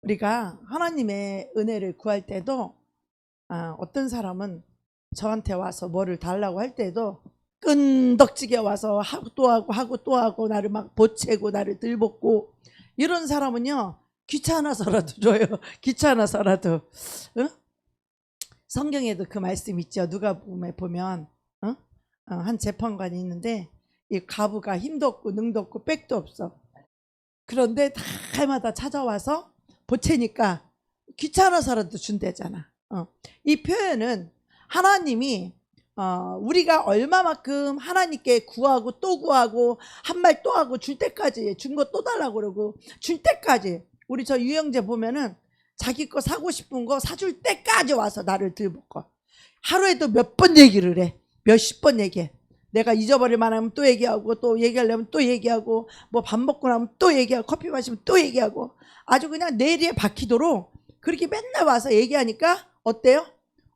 우리가 하나님의 은혜를 구할 때도 어떤 사람은 저한테 와서 뭐를 달라고 할 때도 끈덕지게 와서 하고 또 하고 또 하고 나를 막 보채고 나를 들볶고, 이런 사람은요 귀찮아서라도 줘요. 귀찮아서라도. 응? 성경에도 그 말씀 있죠. 누가복음에 보면 한 재판관이 있는데 이 과부가 힘도 없고 능도 없고 빽도 없어. 그런데 달마다 찾아와서 보채니까 귀찮아서라도 준대잖아. 이 표현은 하나님이 우리가 얼마만큼 하나님께 구하고 또 구하고 한 말 또 하고 줄 때까지, 준 거 또 달라고 그러고 줄 때까지. 우리 저 유영재 보면은 자기 거 사고 싶은 거 사줄 때까지 와서 나를 들볶고, 하루에도 몇 번 얘기를 해. 몇십 번 얘기해. 내가 잊어버릴 만하면 또 얘기하고, 또 얘기하려면 또 얘기하고, 뭐 밥 먹고 나면 또 얘기하고, 커피 마시면 또 얘기하고, 아주 그냥 내리에 박히도록 그렇게 맨날 와서 얘기하니까 어때요?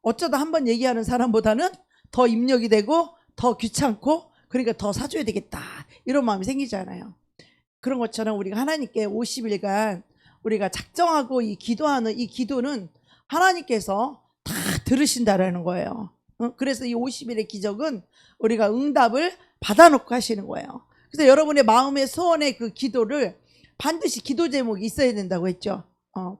어쩌다 한 번 얘기하는 사람보다는 더 입력이 되고 더 귀찮고, 그러니까 더 사줘야 되겠다 이런 마음이 생기잖아요. 그런 것처럼 우리가 하나님께 50일간 우리가 작정하고 이 기도하는 이 기도는 하나님께서 다 들으신다라는 거예요. 그래서 이 50일의 기적은 우리가 응답을 받아놓고 하시는 거예요. 그래서 여러분의 마음의 소원의 그 기도를 반드시 기도 제목이 있어야 된다고 했죠.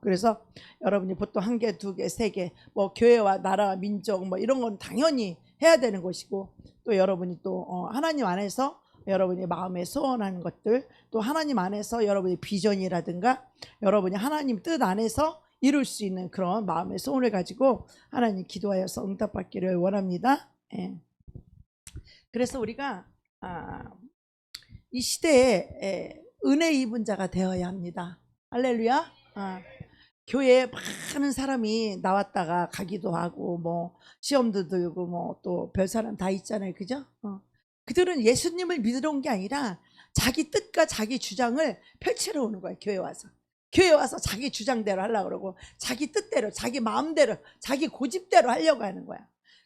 그래서 여러분이 보통 한 개, 두 개, 세 개, 뭐 교회와 나라, 민족 뭐 이런 건 당연히 해야 되는 것이고, 또 여러분이 또 하나님 안에서 여러분이 마음에 소원하는 것들, 또 하나님 안에서 여러분의 비전이라든가 여러분이 하나님 뜻 안에서 이룰 수 있는 그런 마음의 소원을 가지고 하나님 기도하여서 응답받기를 원합니다. 예. 그래서 우리가 이 시대에 은혜 입은 자가 되어야 합니다. 할렐루야. 교회에 많은 사람이 나왔다가 가기도 하고 뭐 시험도 들고 뭐 또 별 사람 다 있잖아요. 그죠? 그들은 예수님을 믿으러 온 게 아니라 자기 뜻과 자기 주장을 펼치러 오는 거예요. 교회 와서 자기 주장대로 하려고 그러고, 자기 뜻대로, 자기 마음대로, 자기 고집대로 하려고 하는 거야.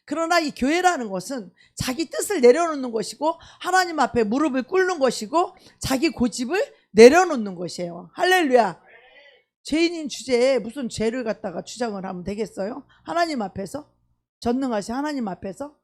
그러나 이 교회라는 것은 자기 뜻을 내려놓는 것이고, 하나님 앞에 무릎을 꿇는 것이고, 자기 고집을 내려놓는 것이에요. 할렐루야. 죄인인 주제에 무슨 죄를 갖다가 주장을 하면 되겠어요? 하나님 앞에서? 전능하신 하나님 앞에서?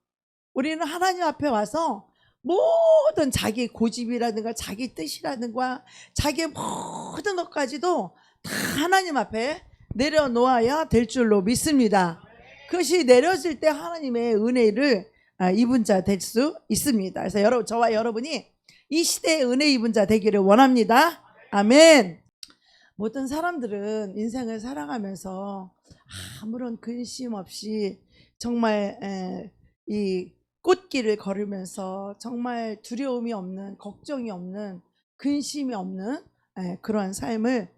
우리는 하나님 앞에 와서 모든 자기 고집이라든가 자기 뜻이라든가 자기 모든 것까지도 다 하나님 앞에 내려놓아야 될 줄로 믿습니다. 그것이 내려질 때 하나님의 은혜를 입은 자 될 수 있습니다. 그래서 저와 여러분이 이 시대의 은혜 입은 자 되기를 원합니다. 아멘. 모든 사람들은 인생을 살아가면서 아무런 근심 없이 정말 이 꽃길을 걸으면서 정말 두려움이 없는, 걱정이 없는, 근심이 없는 그러한 삶을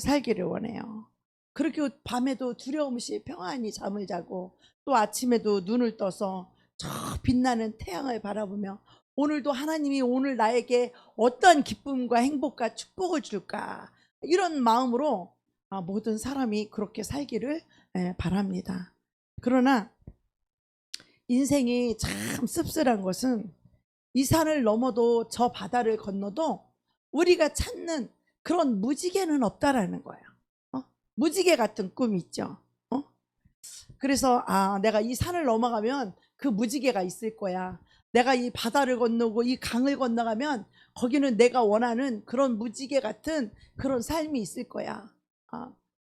살기를 원해요. 그렇게 밤에도 두려움 없이 평안히 잠을 자고, 또 아침에도 눈을 떠서 저 빛나는 태양을 바라보며 오늘도 하나님이 오늘 나에게 어떠한 기쁨과 행복과 축복을 줄까, 이런 마음으로 모든 사람이 그렇게 살기를 바랍니다. 그러나 인생이 참 씁쓸한 것은 이 산을 넘어도 저 바다를 건너도 우리가 찾는 그런 무지개는 없다라는 거예요. 무지개 같은 꿈이 있죠. 그래서 내가 이 산을 넘어가면 그 무지개가 있을 거야. 내가 이 바다를 건너고 이 강을 건너가면 거기는 내가 원하는 그런 무지개 같은 그런 삶이 있을 거야.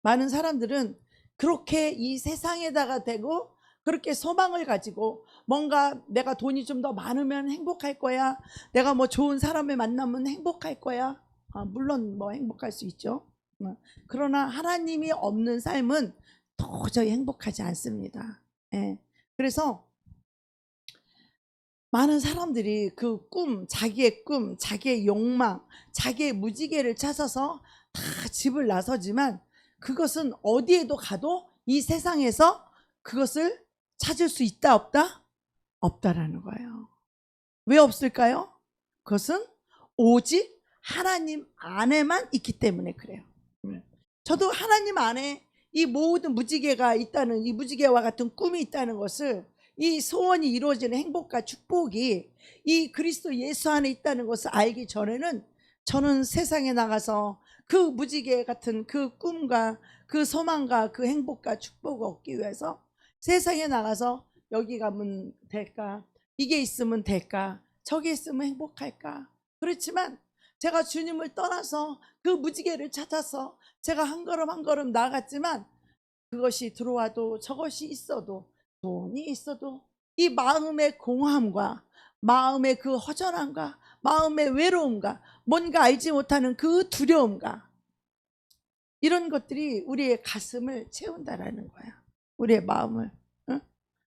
많은 사람들은 그렇게 이 세상에다가 대고 그렇게 소망을 가지고, 뭔가 내가 돈이 좀 더 많으면 행복할 거야, 내가 뭐 좋은 사람을 만나면 행복할 거야. 물론 뭐 행복할 수 있죠. 그러나 하나님이 없는 삶은 도저히 행복하지 않습니다. 그래서 많은 사람들이 그 꿈, 자기의 욕망, 자기의 무지개를 찾아서 다 집을 나서지만 그것은 어디에도 가도 이 세상에서 그것을 찾을 수 있다 없다? 없다라는 거예요. 왜 없을까요? 그것은 오직 하나님 안에만 있기 때문에 그래요. 저도 하나님 안에 이 모든 무지개가 있다는, 이 무지개와 같은 꿈이 있다는 것을, 이 소원이 이루어지는 행복과 축복이 이 그리스도 예수 안에 있다는 것을 알기 전에는 저는 세상에 나가서 그 무지개 같은 그 꿈과 그 소망과 그 행복과 축복을 얻기 위해서 세상에 나가서 여기 가면 될까? 이게 있으면 될까? 저게 있으면 행복할까? 그렇지만 제가 주님을 떠나서 그 무지개를 찾아서 제가 한 걸음 한 걸음 나아갔지만 그것이 들어와도 저것이 있어도 돈이 있어도 이 마음의 공허함과 마음의 그 허전함과 마음의 외로움과 뭔가 알지 못하는 그 두려움과 이런 것들이 우리의 가슴을 채운다라는 거야. 우리의 마음을. 응?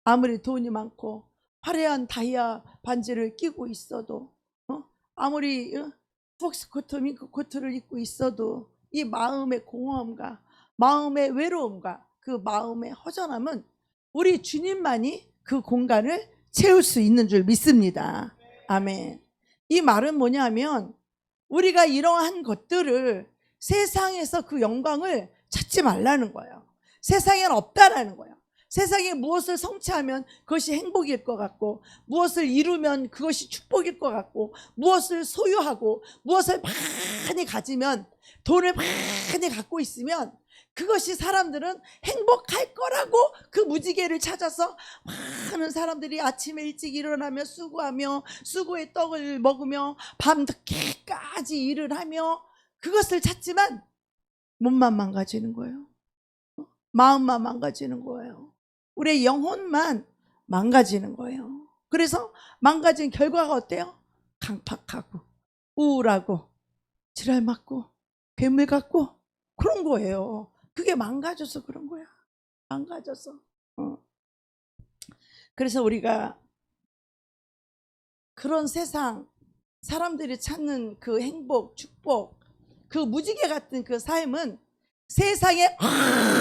아무리 돈이 많고 화려한 다이아 반지를 끼고 있어도 아무리 폭스코트 민크코트를 입고 있어도 이 마음의 공허함과 마음의 외로움과 그 마음의 허전함은 우리 주님만이 그 공간을 채울 수 있는 줄 믿습니다. 아멘. 이 말은 뭐냐면 우리가 이러한 것들을 세상에서 그 영광을 찾지 말라는 거예요. 세상에는 없다라는 거예요. 세상에 무엇을 성취하면 그것이 행복일 것 같고 무엇을 이루면 그것이 축복일 것 같고 무엇을 소유하고 무엇을 많이 가지면 돈을 많이 갖고 있으면 그것이 사람들은 행복할 거라고 그 무지개를 찾아서 많은 사람들이 아침에 일찍 일어나며 수고하며 수고의 떡을 먹으며 밤늦게까지 일을 하며 그것을 찾지만 몸만 망가지는 거예요. 마음만 망가지는 거예요. 우리의 영혼만 망가지는 거예요. 그래서 망가진 결과가 어때요? 강팍하고 우울하고 지랄 맞고 괴물 같고 그런 거예요. 그게 망가져서 그런 거야. 망가져서. 그래서 우리가 그런 세상 사람들이 찾는 그 행복, 축복, 그 무지개 같은 그 삶은 세상에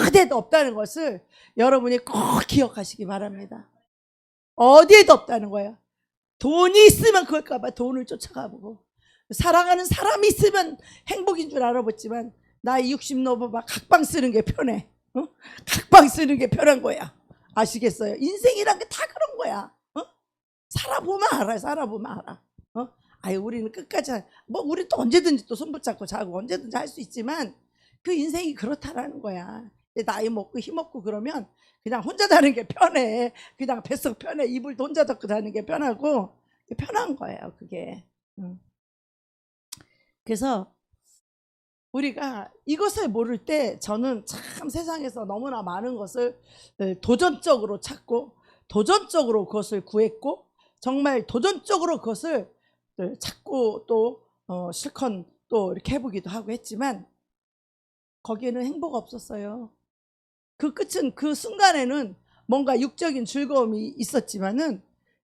어디에도 없다는 것을 여러분이 꼭 기억하시기 바랍니다. 어디에도 없다는 거예요. 돈이 있으면 그럴까봐 돈을 쫓아가보고 사랑하는 사람이 있으면 행복인 줄 알아봤지만 나이 60 넘어봐 각방 쓰는 게 편해. 각방 쓰는 게 편한 거야. 아시겠어요? 인생이란 게 다 그런 거야. 살아보면 알아. 살아보면 알아. 아유 우리는 끝까지 뭐 우리 또 언제든지 또 손 붙잡고 자고 언제든지 할 수 있지만 그 인생이 그렇다라는 거야. 나이 먹고 힘없고 그러면 그냥 혼자 자는 게 편해. 그냥 뱃속 편해. 이불도 혼자 덮고 자는 게 편하고 편한 거예요. 그게. 그래서 우리가 이것을 모를 때 저는 참 세상에서 너무나 많은 것을 도전적으로 찾고 도전적으로 그것을 구했고 정말 도전적으로 그것을 찾고 또 실컷 또 이렇게 해보기도 하고 했지만 거기에는 행복 없었어요. 그 끝은 그 순간에는 뭔가 육적인 즐거움이 있었지만은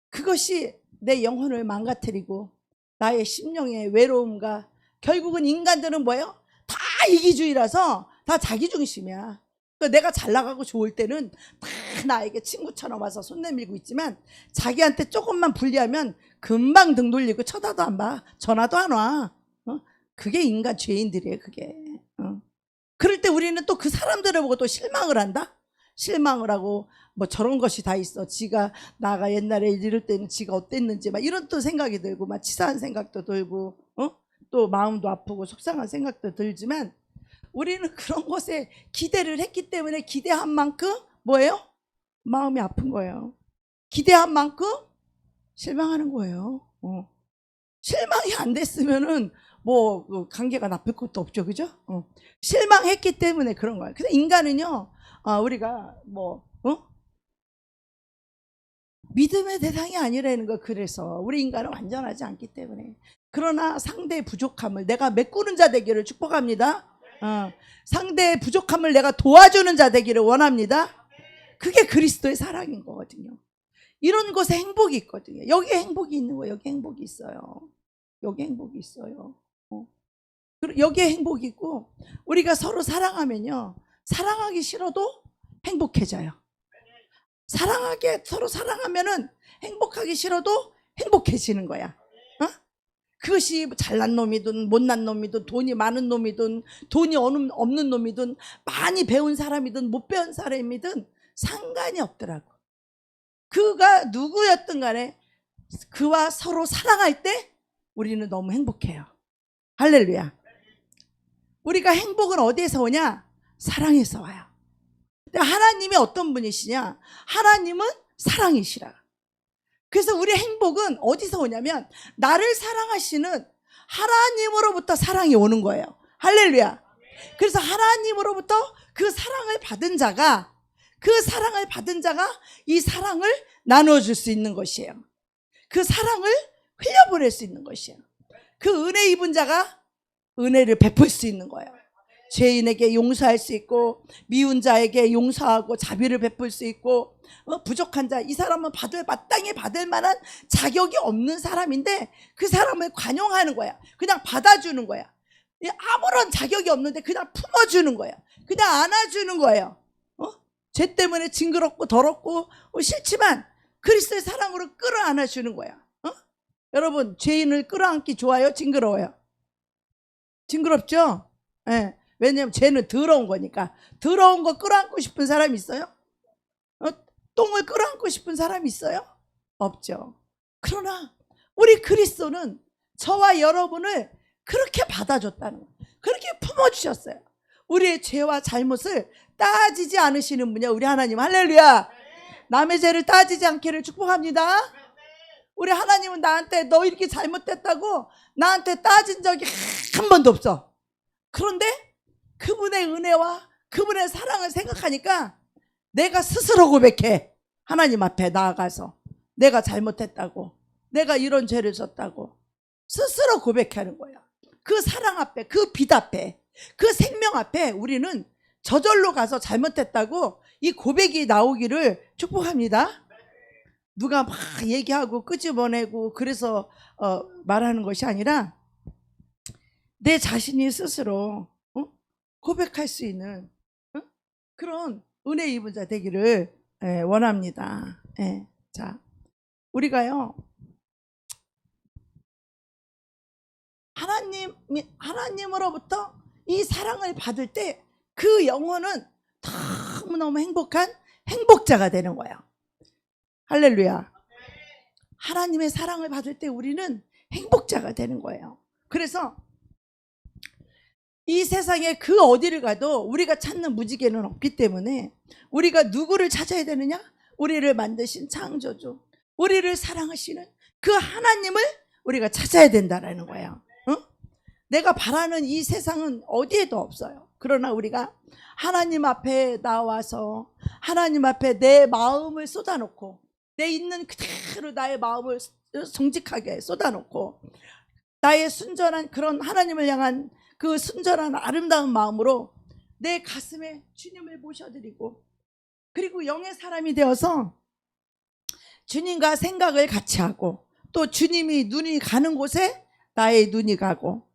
그것이 내 영혼을 망가뜨리고 나의 심령의 외로움과 결국은 인간들은 뭐예요? 다 이기주의라서 다 자기중심이야. 그러니까 내가 잘 나가고 좋을 때는 다 나에게 친구처럼 와서 손 내밀고 있지만 자기한테 조금만 불리하면 금방 등 돌리고 쳐다도 안 봐. 전화도 안 와. 그게 인간 죄인들이에요. 그게. 그럴 때 우리는 또 그 사람들을 보고 또 실망을 한다? 실망을 하고 뭐 저런 것이 다 있어. 지가 나가 옛날에 이럴 때는 지가 어땠는지 막 이런 또 생각이 들고 막 치사한 생각도 들고 또 마음도 아프고 속상한 생각도 들지만 우리는 그런 것에 기대를 했기 때문에 기대한 만큼 뭐예요? 마음이 아픈 거예요. 기대한 만큼 실망하는 거예요. 실망이 안 됐으면은 뭐 관계가 나쁠 것도 없죠, 그죠? 실망했기 때문에 그런 거예요. 근데 인간은요, 우리가 뭐 믿음의 대상이 아니라는 거. 그래서 우리 인간은 완전하지 않기 때문에. 그러나 상대의 부족함을 내가 메꾸는 자 되기를 축복합니다. 상대의 부족함을 내가 도와주는 자 되기를 원합니다. 그게 그리스도의 사랑인 거거든요. 이런 곳에 행복이 있거든요. 여기에 행복이 있는 거예요. 여기 행복이 있어요. 여기 행복이 있어요. 여기에 행복이 있고 우리가 서로 사랑하면요. 사랑하기 싫어도 행복해져요. 서로 사랑하면은 행복하기 싫어도 행복해지는 거야. 그것이 잘난 놈이든 못난 놈이든 돈이 많은 놈이든 돈이 없는 놈이든 많이 배운 사람이든 못 배운 사람이든 상관이 없더라고. 그가 누구였든 간에 그와 서로 사랑할 때 우리는 너무 행복해요. 할렐루야. 우리가 행복은 어디에서 오냐? 사랑에서 와요. 근데 하나님이 어떤 분이시냐? 하나님은 사랑이시라. 그래서 우리 행복은 어디서 오냐면 나를 사랑하시는 하나님으로부터 사랑이 오는 거예요. 할렐루야. 그래서 하나님으로부터 그 사랑을 받은 자가 이 사랑을 나눠줄 수 있는 것이에요. 그 사랑을 흘려보낼 수 있는 것이에요. 그 은혜 입은 자가 은혜를 베풀 수 있는 거예요. 죄인에게 용서할 수 있고 미운 자에게 용서하고 자비를 베풀 수 있고 부족한 자, 이 사람은 마땅히 받을 만한 자격이 없는 사람인데 그 사람을 관용하는 거야. 그냥 받아주는 거야. 아무런 자격이 없는데 그냥 품어주는 거야. 그냥 안아주는 거예요. 죄 때문에 징그럽고 더럽고 싫지만 그리스도의 사랑으로 끌어안아주는 거야. 여러분, 죄인을 끌어안기 좋아요? 징그러워요? 징그럽죠? 네. 왜냐하면 죄는 더러운 거니까. 더러운 거 끌어안고 싶은 사람 있어요? 똥을 끌어안고 싶은 사람 있어요? 없죠. 그러나 우리 그리스도는 저와 여러분을 그렇게 받아줬다는 거예요. 그렇게 품어주셨어요. 우리의 죄와 잘못을 따지지 않으시는 분이야 우리 하나님. 할렐루야. 남의 죄를 따지지 않기를 축복합니다. 우리 하나님은 나한테 너 이렇게 잘못됐다고 나한테 따진 적이 한 번도 없어. 그런데 그분의 은혜와 그분의 사랑을 생각하니까 내가 스스로 고백해. 하나님 앞에 나아가서 내가 잘못했다고, 내가 이런 죄를 졌다고 스스로 고백하는 거야. 그 사랑 앞에, 그 빛 앞에, 그 생명 앞에 우리는 저절로 가서 잘못했다고 이 고백이 나오기를 축복합니다. 누가 막 얘기하고 끄집어내고 그래서 말하는 것이 아니라 내 자신이 스스로 고백할 수 있는 그런 은혜 입은 자 되기를 원합니다. 자, 우리가요 하나님으로부터 이 사랑을 받을 때 그 영혼은 너무너무 행복한 행복자가 되는 거예요. 할렐루야. 하나님의 사랑을 받을 때 우리는 행복자가 되는 거예요. 그래서 이 세상에 그 어디를 가도 우리가 찾는 무지개는 없기 때문에 우리가 누구를 찾아야 되느냐? 우리를 만드신 창조주, 우리를 사랑하시는 그 하나님을 우리가 찾아야 된다라는 거예요. 내가 바라는 이 세상은 어디에도 없어요. 그러나 우리가 하나님 앞에 나와서 하나님 앞에 내 마음을 쏟아놓고 내 있는 그대로 나의 마음을 정직하게 쏟아놓고 나의 순전한 그런 하나님을 향한 그 순전한 아름다운 마음으로 내 가슴에 주님을 모셔드리고 그리고 영의 사람이 되어서 주님과 생각을 같이 하고 또 주님이 눈이 가는 곳에 나의 눈이 가고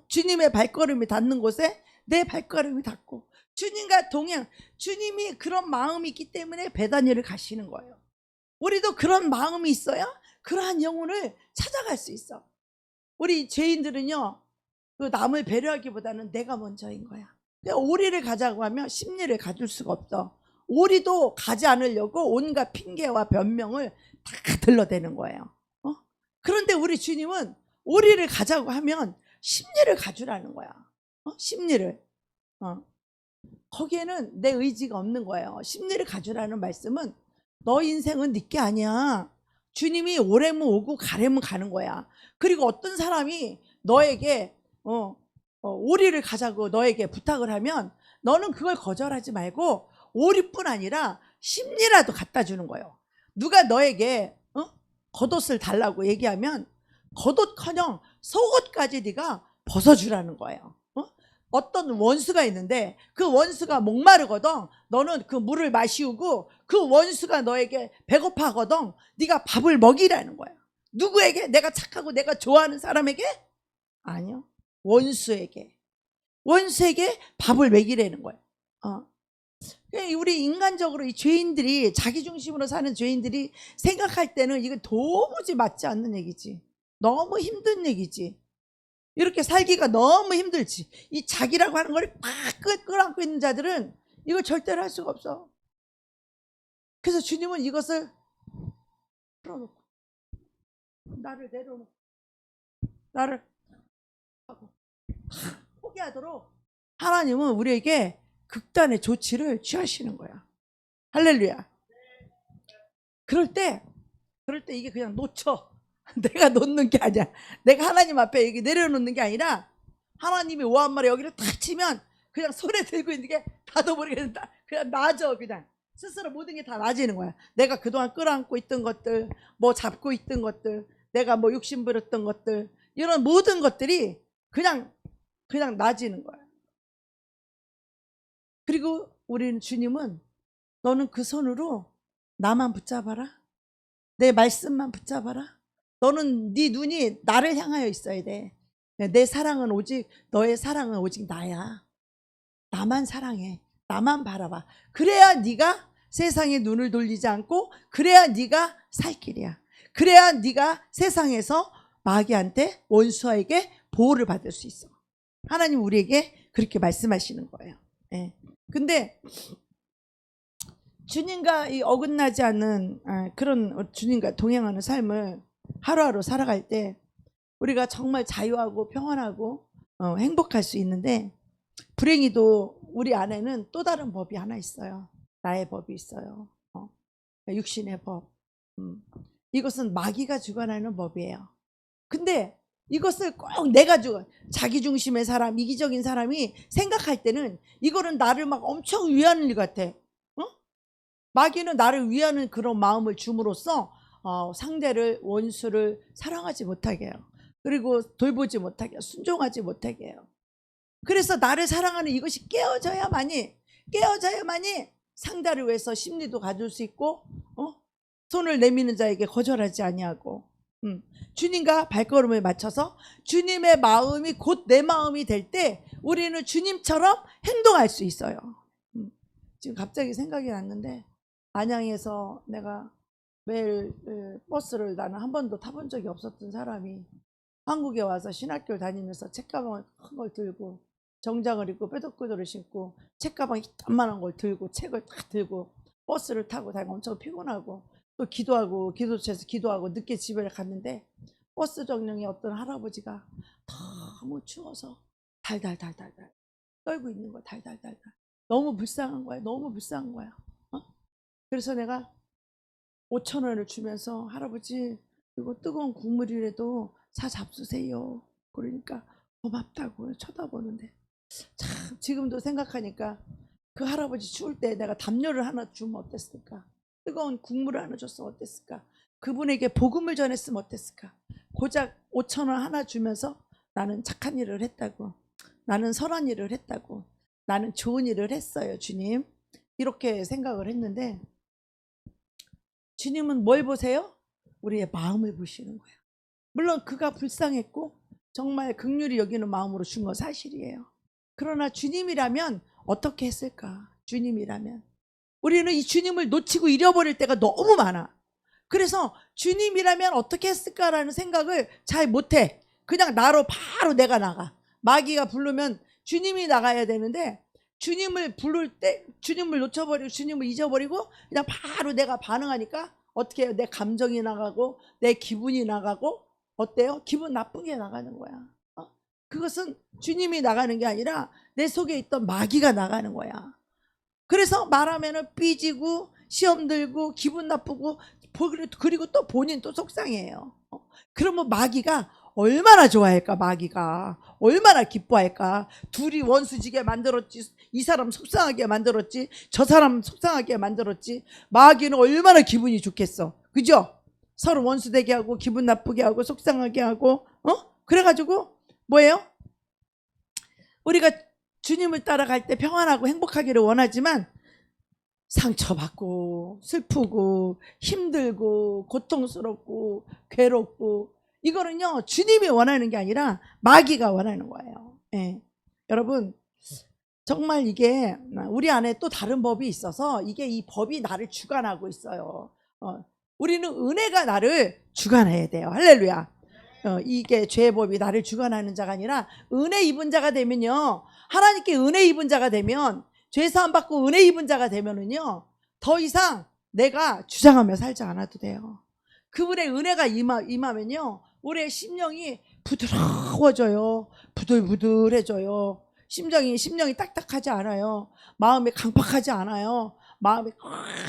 주님의 발걸음이 닿는 곳에 내 발걸음이 닿고 주님과 동행, 주님이 그런 마음이 있기 때문에 베다니를 가시는 거예요. 우리도 그런 마음이 있어야 그러한 영혼을 찾아갈 수 있어. 우리 죄인들은요 그 남을 배려하기보다는 내가 먼저인 거야. 오리를 가자고 하면 심리를 가질 수가 없어. 오리도 가지 않으려고 온갖 핑계와 변명을 다 들러대는 거예요. 그런데 우리 주님은 오리를 가자고 하면 심리를 가주라는 거야. 심리를. 거기에는 내 의지가 없는 거예요. 심리를 가주라는 말씀은 너 인생은 네 게 아니야. 주님이 오래면 오고 가래면 가는 거야. 그리고 어떤 사람이 너에게 오리를 가자고 너에게 부탁을 하면 너는 그걸 거절하지 말고 오리뿐 아니라 심리라도 갖다 주는 거예요. 누가 너에게 겉옷을 달라고 얘기하면 겉옷커녕 속옷까지 네가 벗어주라는 거예요. 어떤 원수가 있는데 그 원수가 목마르거든. 너는 그 물을 마시우고 그 원수가 너에게 배고파하거든. 네가 밥을 먹이라는 거야. 누구에게? 내가 착하고 내가 좋아하는 사람에게? 아니요. 원수에게 밥을 먹이라는 거야. 우리 인간적으로 이 죄인들이 자기중심으로 사는 죄인들이 생각할 때는 이건 도무지 맞지 않는 얘기지. 너무 힘든 얘기지. 이렇게 살기가 너무 힘들지. 이 자기라고 하는 걸 꽉 끌어안고 있는 자들은 이걸 절대로 할 수가 없어. 그래서 주님은 이것을 풀어놓고 나를 내려놓고 나를 하고 포기하도록 하나님은 우리에게 극단의 조치를 취하시는 거야. 할렐루야. 그럴 때 이게 그냥 놓쳐. 내가 놓는 게 아니야. 내가 하나님 앞에 이게 내려놓는 게 아니라 하나님이 오한말에 여기를 탁 치면 그냥 손에 들고 있는 게 닫아버리게 그냥 놔져. 그냥 스스로 모든 게 다 놔지는 거야. 내가 그동안 끌어안고 있던 것들, 뭐 잡고 있던 것들, 내가 뭐 욕심 부렸던 것들, 이런 모든 것들이 그냥 놔지는 거야. 그리고 우리는 주님은 너는 그 손으로 나만 붙잡아라. 내 말씀만 붙잡아라. 너는 네 눈이 나를 향하여 있어야 돼. 내 사랑은 오직, 너의 사랑은 오직 나야. 나만 사랑해. 나만 바라봐. 그래야 네가 세상에 눈을 돌리지 않고, 그래야 네가 살 길이야. 그래야 네가 세상에서 마귀한테, 원수에게 보호를 받을 수 있어. 하나님 우리에게 그렇게 말씀하시는 거예요. 예. 근데 주님과 이 어긋나지 않는 그런 주님과 동행하는 삶을 하루하루 살아갈 때 우리가 정말 자유하고 평안하고 행복할 수 있는데, 불행히도 우리 안에는 또 다른 법이 하나 있어요. 나의 법이 있어요. 육신의 법. 이것은 마귀가 주관하는 법이에요. 근데 이것을 꼭 내가 자기 중심의 사람, 이기적인 사람이 생각할 때는 이거는 나를 막 엄청 위하는 일 같아. 마귀는 나를 위하는 그런 마음을 줌으로써 상대를, 원수를 사랑하지 못하게 해요. 그리고 돌보지 못하게 해요. 순종하지 못하게 해요. 그래서 나를 사랑하는 이것이 깨어져야만이 상대를 위해서 심리도 가질 수 있고, 손을 내미는 자에게 거절하지 아니하고, 주님과 발걸음을 맞춰서 주님의 마음이 곧 내 마음이 될 때 우리는 주님처럼 행동할 수 있어요. 지금 갑자기 생각이 났는데, 안양에서 내가 매일 버스를 나는 한 번도 타본 적이 없었던 사람이 한국에 와서 신학교를 다니면서 책가방을 큰 걸 들고, 정장을 입고 뼈덕구두를 신고 책가방 이만한 걸 들고 책을 딱 들고 버스를 타고 다니고 엄청 피곤하고, 또 기도하고 기도처에서 기도하고 늦게 집에 갔는데 버스 정류장에 어떤 할아버지가 너무 추워서 달달달달 떨고 있는 거야. 달달달달. 너무 불쌍한 거야. 너무 불쌍한 거야. 그래서 내가 5,000원을 주면서, 할아버지 이거 뜨거운 국물이라도 사 잡수세요. 그러니까 고맙다고 쳐다보는데, 참 지금도 생각하니까 그 할아버지 추울 때 내가 담요를 하나 주면 어땠을까? 뜨거운 국물을 하나 줬으면 어땠을까? 그분에게 복음을 전했으면 어땠을까? 고작 5,000원 하나 주면서 나는 착한 일을 했다고, 나는 선한 일을 했다고, 나는 좋은 일을 했어요, 주님. 이렇게 생각을 했는데, 주님은 뭘 보세요? 우리의 마음을 보시는 거예요. 물론 그가 불쌍했고 정말 긍휼히 여기는 마음으로 준 건 사실이에요. 그러나 주님이라면 어떻게 했을까? 주님이라면. 우리는 이 주님을 놓치고 잃어버릴 때가 너무 많아. 그래서 주님이라면 어떻게 했을까라는 생각을 잘 못해. 그냥 나로 바로 내가 나가. 마귀가 부르면 주님이 나가야 되는데, 주님을 부를 때 주님을 놓쳐버리고 주님을 잊어버리고 그냥 바로 내가 반응하니까 어떻게 해요? 내 감정이 나가고 내 기분이 나가고, 어때요? 기분 나쁘게 나가는 거야. 그것은 주님이 나가는 게 아니라 내 속에 있던 마귀가 나가는 거야. 그래서 말하면은 삐지고 시험 들고 기분 나쁘고, 그리고 또 본인 또 속상해요. 그러면 마귀가 얼마나 좋아할까? 마귀가 얼마나 기뻐할까? 둘이 원수지게 만들었지, 이 사람 속상하게 만들었지, 저 사람 속상하게 만들었지. 마귀는 얼마나 기분이 좋겠어. 그죠? 서로 원수되게 하고 기분 나쁘게 하고 속상하게 하고, 그래가지고 뭐예요? 우리가 주님을 따라갈 때 평안하고 행복하기를 원하지만 상처받고 슬프고 힘들고 고통스럽고 괴롭고, 이거는요 주님이 원하는 게 아니라 마귀가 원하는 거예요. 예. 여러분, 정말 이게 우리 안에 또 다른 법이 있어서 이게 이 법이 나를 주관하고 있어요. 우리는 은혜가 나를 주관해야 돼요. 할렐루야. 이게 죄의 법이 나를 주관하는 자가 아니라 은혜 입은 자가 되면요, 하나님께 은혜 입은 자가 되면, 죄사함 받고 은혜 입은 자가 되면은요 더 이상 내가 주장하며 살지 않아도 돼요. 그분의 은혜가 임하면요 우리의 심령이 부드러워져요. 부들부들해져요. 심령이 딱딱하지 않아요. 마음이 강팍하지 않아요. 마음이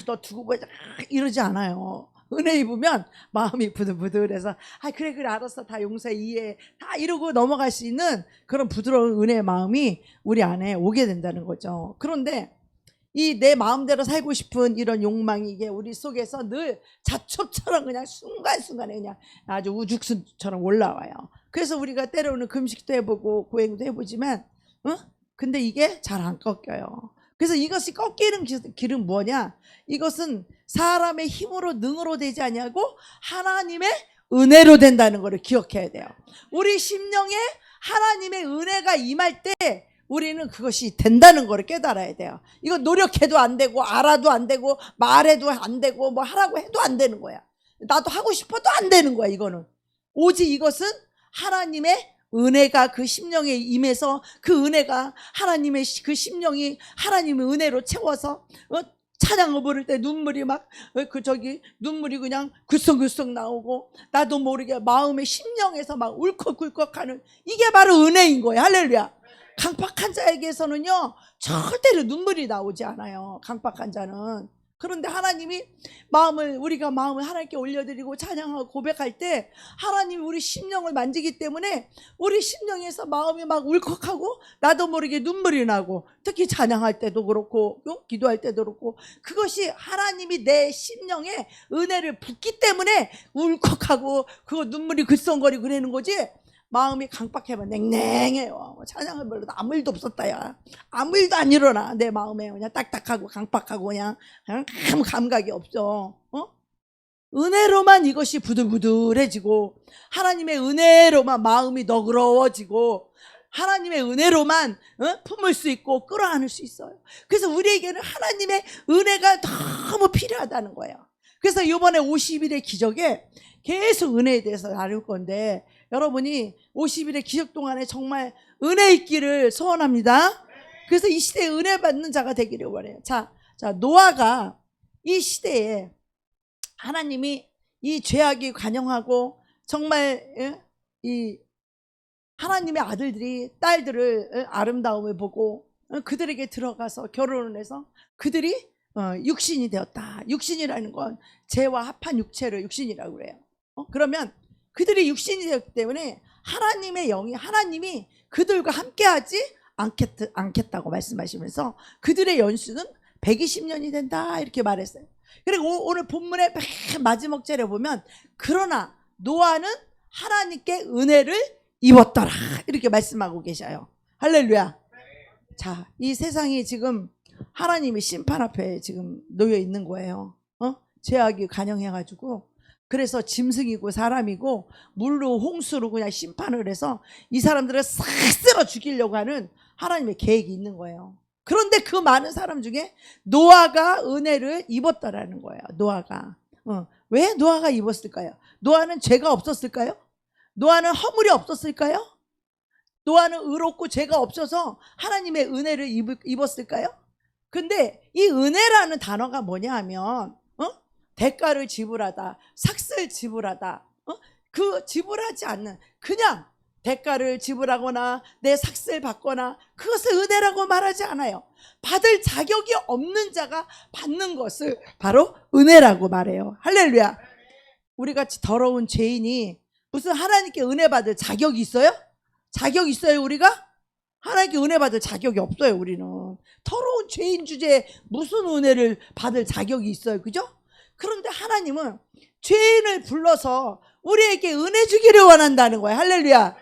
너 두고 보자 이러지 않아요. 은혜 입으면 마음이 부들부들해서 그래 알았어 다 용서해 이해해 다 이러고 넘어갈 수 있는 그런 부드러운 은혜의 마음이 우리 안에 오게 된다는 거죠. 그런데 이 내 마음대로 살고 싶은 이런 욕망이 이게 우리 속에서 늘 자초처럼 그냥 순간순간에 그냥 아주 우죽순처럼 올라와요. 그래서 우리가 때로는 금식도 해보고 고행도 해보지만 근데 이게 잘 안 꺾여요. 그래서 이것이 꺾이는 길은 뭐냐? 이것은 사람의 힘으로 능으로 되지 아니하고 하나님의 은혜로 된다는 것을 기억해야 돼요. 우리 심령에 하나님의 은혜가 임할 때 우리는 그것이 된다는 것을 깨달아야 돼요. 이거 노력해도 안 되고 알아도 안 되고 말해도 안 되고 뭐 하라고 해도 안 되는 거야. 나도 하고 싶어도 안 되는 거야. 이거는 오직 이것은 하나님의 은혜가 그 심령에 임해서 그 은혜가 하나님의 그 심령이 하나님의 은혜로 채워서 찬양을 부를 때 눈물이 막 눈물이 그냥 글썽글썽 나오고 나도 모르게 마음의 심령에서 막 울컥울컥하는 이게 바로 은혜인 거예요. 할렐루야. 강팍한 자에게서는요 절대로 눈물이 나오지 않아요. 강팍한 자는. 그런데 하나님이 우리가 마음을 하나님께 올려드리고 찬양하고 고백할 때 하나님이 우리 심령을 만지기 때문에 우리 심령에서 마음이 막 울컥하고 나도 모르게 눈물이 나고 특히 찬양할 때도 그렇고 기도할 때도 그렇고 그것이 하나님이 내 심령에 은혜를 붓기 때문에 울컥하고 그거 눈물이 글썽거리고 그러는 거지. 마음이 강팍해면 냉랭해요. 찬양을 불러도 아무 일도 없었다 야. 아무 일도 안 일어나. 내 마음에 그냥 딱딱하고 강팍하고 그냥 아무 감각이 없어. 은혜로만 이것이 부들부들해지고 하나님의 은혜로만 마음이 너그러워지고 하나님의 은혜로만 품을 수 있고 끌어안을 수 있어요. 그래서 우리에게는 하나님의 은혜가 너무 필요하다는 거예요. 그래서 이번에 50일의 기적에 계속 은혜에 대해서 나눌 건데 여러분이 50일의 기적 동안에 정말 은혜 있기를 소원합니다. 그래서 이 시대에 은혜 받는 자가 되기를 원해요. 자, 노아가 이 시대에 하나님이 이 죄악이 관영하고 정말 이 하나님의 아들들이 딸들을 아름다움을 보고 그들에게 들어가서 결혼을 해서 그들이 육신이 되었다. 육신이라는 건 죄와 합한 육체를 육신이라고 그래요. 그러면 그들이 육신이 되었기 때문에 하나님의 영이 하나님이 그들과 함께하지 않겠다고 말씀하시면서 그들의 연수는 120년이 된다 이렇게 말했어요. 그리고 오늘 본문의 맨 마지막 절에 보면 그러나 노아는 하나님께 은혜를 입었더라 이렇게 말씀하고 계셔요. 할렐루야. 자, 이 세상이 지금 하나님의 심판 앞에 지금 놓여 있는 거예요. 죄악이 관영해가지고 그래서 짐승이고 사람이고 물로 홍수로 그냥 심판을 해서 이 사람들을 싹 쓸어 죽이려고 하는 하나님의 계획이 있는 거예요. 그런데 그 많은 사람 중에 노아가 은혜를 입었다라는 거예요. 노아가. 왜 노아가 입었을까요? 노아는 죄가 없었을까요? 노아는 허물이 없었을까요? 노아는 의롭고 죄가 없어서 하나님의 은혜를 입었을까요? 근데 이 은혜라는 단어가 뭐냐 하면 대가를 지불하다, 삭슬 지불하다, 그 지불하지 않는 그냥 대가를 지불하거나 내 삭슬 받거나 그것을 은혜라고 말하지 않아요. 받을 자격이 없는 자가 받는 것을 바로 은혜라고 말해요. 할렐루야. 우리같이 더러운 죄인이 무슨 하나님께 은혜 받을 자격이 있어요? 자격 있어요 우리가? 하나님께 은혜 받을 자격이 없어요. 우리는 더러운 죄인 주제에 무슨 은혜를 받을 자격이 있어요. 그죠? 그런데 하나님은 죄인을 불러서 우리에게 은혜 주기를 원한다는 거예요. 할렐루야.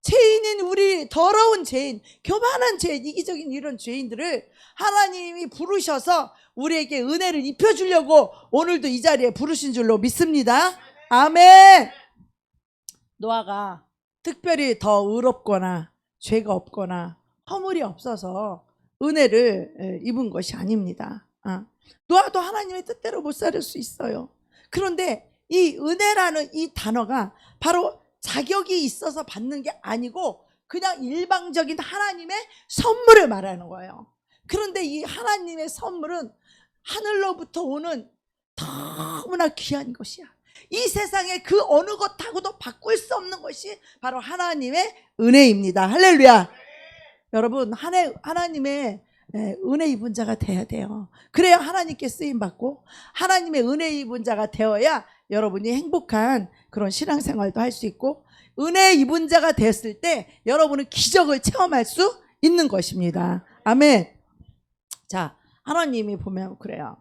죄인인 우리 더러운 죄인, 교만한 죄인, 이기적인 이런 죄인들을 하나님이 부르셔서 우리에게 은혜를 입혀주려고 오늘도 이 자리에 부르신 줄로 믿습니다. 아멘. 노아가 특별히 더 의롭거나 죄가 없거나 허물이 없어서 은혜를 입은 것이 아닙니다. 노아도 하나님의 뜻대로 못 살 수 있어요. 그런데 이 은혜라는 이 단어가 바로 자격이 있어서 받는 게 아니고 그냥 일방적인 하나님의 선물을 말하는 거예요. 그런데 이 하나님의 선물은 하늘로부터 오는 너무나 귀한 것이야. 이 세상에 그 어느 것하고도 바꿀 수 없는 것이 바로 하나님의 은혜입니다. 할렐루야. 여러분, 하나님의 은혜 입은 자가 돼야 돼요. 그래야 하나님께 쓰임받고 하나님의 은혜 입은 자가 되어야 여러분이 행복한 그런 신앙생활도 할 수 있고, 은혜 입은 자가 됐을 때 여러분은 기적을 체험할 수 있는 것입니다. 아멘. 자, 하나님이 보면 그래요.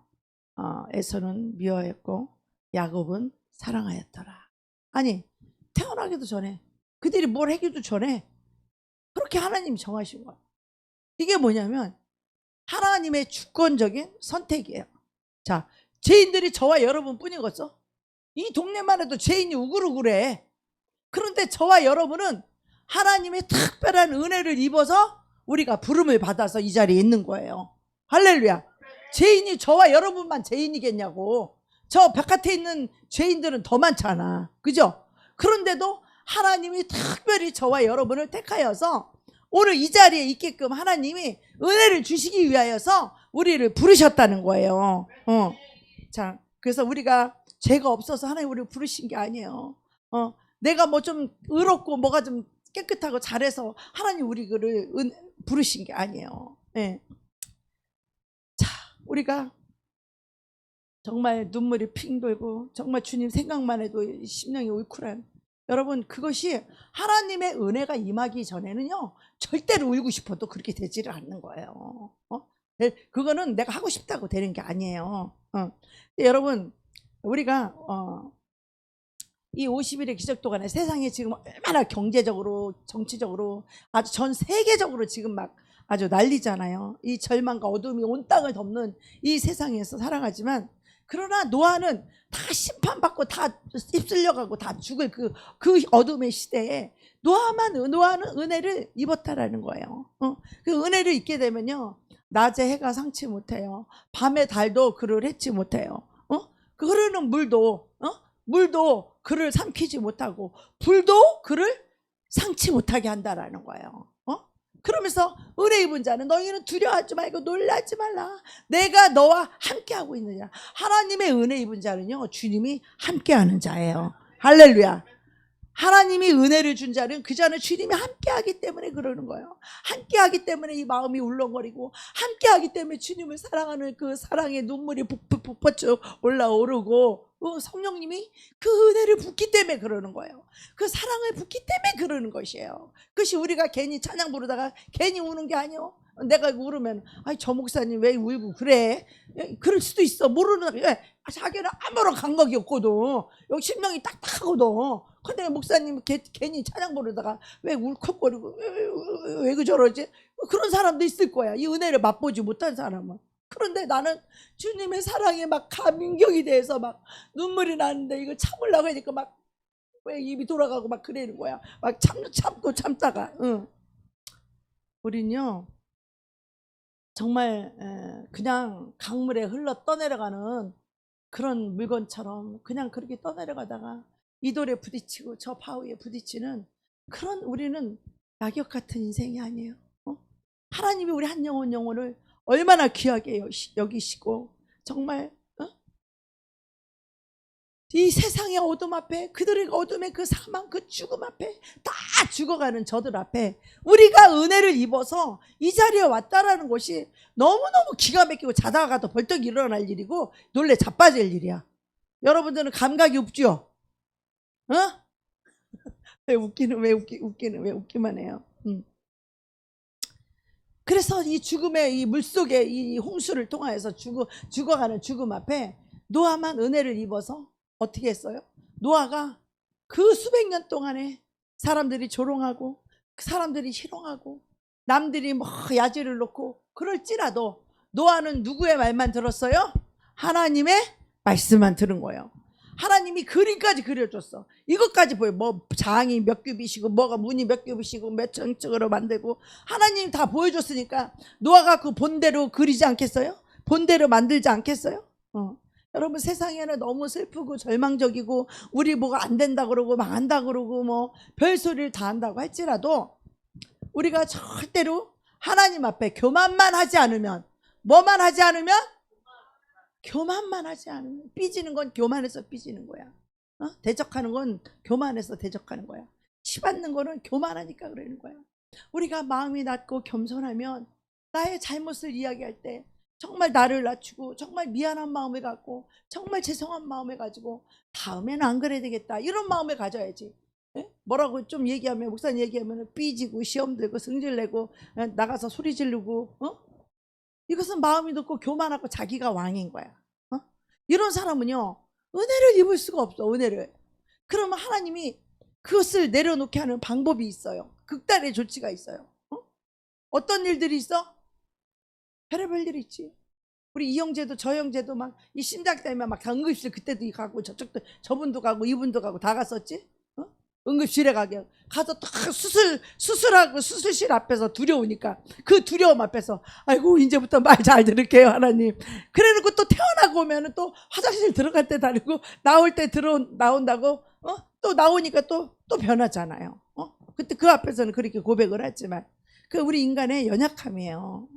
에서는 미워했고 야곱은 사랑하였더라. 아니, 태어나기도 전에, 그들이 뭘 하기도 전에 그렇게 하나님이 정하신 거예요. 이게 뭐냐면 하나님의 주권적인 선택이에요. 자, 죄인들이 저와 여러분 뿐이겠어? 이 동네만 해도 죄인이 우글우글해. 그런데 저와 여러분은 하나님의 특별한 은혜를 입어서 우리가 부름을 받아서 이 자리에 있는 거예요. 할렐루야. 죄인이 저와 여러분만 죄인이겠냐고. 저 바깥에 있는 죄인들은 더 많잖아. 그죠? 그런데도 하나님이 특별히 저와 여러분을 택하여서 오늘 이 자리에 있게끔 하나님이 은혜를 주시기 위하여서 우리를 부르셨다는 거예요. 자, 그래서 우리가 죄가 없어서 하나님 우리를 부르신 게 아니에요. 내가 뭐 좀 의롭고 뭐가 좀 깨끗하고 잘해서 하나님 우리를 부르신 게 아니에요. 네. 자, 우리가 정말 눈물이 핑 돌고 정말 주님 생각만 해도 심령이 울컥한, 여러분, 그것이 하나님의 은혜가 임하기 전에는요 절대로 울고 싶어도 그렇게 되지를 않는 거예요. 그거는 내가 하고 싶다고 되는 게 아니에요. 여러분, 우리가 이 50일의 기적 동안에 세상에 지금 얼마나 경제적으로 정치적으로 아주 전 세계적으로 지금 막 아주 난리잖아요. 이 절망과 어둠이 온 땅을 덮는 이 세상에서 살아가지만, 그러나 노아는 다 심판받고 다 휩쓸려가고 다 죽을 그 어둠의 시대에 노아는 은혜를 입었다라는 거예요. 그 은혜를 입게 되면요 낮에 해가 상치 못해요. 밤에 달도 그를 해치 못해요. 그 흐르는 물도 그를 삼키지 못하고 불도 그를 상치 못하게 한다라는 거예요. 그러면서 은혜 입은 자는 너희는 두려워하지 말고 놀라지 말라. 내가 너와 함께하고 있느냐. 하나님의 은혜 입은 자는요 주님이 함께하는 자예요. 할렐루야. 하나님이 은혜를 준 자는 그 자는 주님이 함께하기 때문에 그러는 거예요. 함께하기 때문에 이 마음이 울렁거리고, 함께하기 때문에 주님을 사랑하는 그 사랑의 눈물이 북북북 올라오르고, 성령님이 그 은혜를 붓기 때문에 그러는 거예요. 그 사랑을 붓기 때문에 그러는 것이에요. 그것이 우리가 괜히 찬양 부르다가 괜히 우는 게 아니에요. 내가 울으면 저 목사님 왜 울고 그래? 그럴 수도 있어. 모르는 왜? 자기는 아무런 감각이 없거든. 여기 심령이 딱딱하거든. 근데 목사님 괜히 찬양 부르다가 왜 울컥거리고 왜 저러지? 그런 사람도 있을 거야. 이 은혜를 맛보지 못한 사람은. 그런데 나는 주님의 사랑에 막 감격이 돼서 막 눈물이 나는데 이거 참으려고 하니까 막 왜 입이 돌아가고 막 그러는 거야. 막 참고 참다가. 우린요 정말 그냥 강물에 흘러 떠내려가는 그런 물건처럼 그냥 그렇게 떠내려가다가 이 돌에 부딪히고 저 바위에 부딪히는 그런, 우리는 낙엽 같은 인생이 아니에요. 하나님이 우리 한 영혼을 얼마나 귀하게 여기시고 정말 이 세상의 어둠 앞에, 그들의 어둠의 그 사망, 그 죽음 앞에, 다 죽어가는 저들 앞에 우리가 은혜를 입어서 이 자리에 왔다라는 것이 너무너무 기가 막히고, 자다가도 벌떡 일어날 일이고 놀래 자빠질 일이야. 여러분들은 감각이 없죠? 왜 웃기만 해요. 그래서 이 죽음의 이 물속에 이 홍수를 통하여서 죽어가는 죽음 앞에 노아만 은혜를 입어서 어떻게 했어요? 노아가 그 수백 년 동안에 사람들이 조롱하고 사람들이 희롱하고 남들이 뭐 야지를 놓고 그럴지라도 노아는 누구의 말만 들었어요? 하나님의 말씀만 들은 거예요. 하나님이 그림까지 그려줬어. 이것까지 보여. 뭐 장이 몇 규빗이고 뭐가 문이 몇 규빗이고 몇 층으로 만들고 하나님이 다 보여줬으니까 노아가 그 본대로 그리지 않겠어요? 본대로 만들지 않겠어요? 여러분, 세상에는 너무 슬프고 절망적이고 우리 뭐가 안 된다 그러고 망한다 그러고 뭐 별소리를 다 한다고 할지라도 우리가 절대로 하나님 앞에 교만만 하지 않으면, 뭐만 하지 않으면? 교만만 하지 않으면, 삐지는 건 교만해서 삐지는 거야. 대적하는 건 교만해서 대적하는 거야. 치받는 거는 교만하니까 그러는 거야. 우리가 마음이 낮고 겸손하면 나의 잘못을 이야기할 때 정말 나를 낮추고 정말 미안한 마음을 갖고 정말 죄송한 마음을 가지고 다음에는 안 그래야 되겠다 이런 마음을 가져야지. 뭐라고 좀 얘기하면 목사님 얘기하면 삐지고 시험 들고 승질 내고 나가서 소리 지르고 이것은 마음이 높고 교만하고 자기가 왕인 거야. 이런 사람은요 은혜를 입을 수가 없어. 은혜를. 그러면 하나님이 그것을 내려놓게 하는 방법이 있어요. 극단의 조치가 있어요. 어떤 일들이 있어? 별의별 일이 있지. 우리 이 형제도 저 형제도 막 이 신장 때문에 막 응급실 그때도 가고 저쪽도 저분도 가고 이분도 가고 다 갔었지. 응급실에 가서 딱 수술하고 수술실 앞에서 두려우니까 그 두려움 앞에서 아이고 이제부터 말 잘 들을게요 하나님. 그래놓고 또 태어나고 오면은 또 화장실 들어갈 때 다르고 나올 때 나온다고 또 나오니까 또 변하잖아요. 그때 그 앞에서는 그렇게 고백을 하지만 그 우리 인간의 연약함이에요.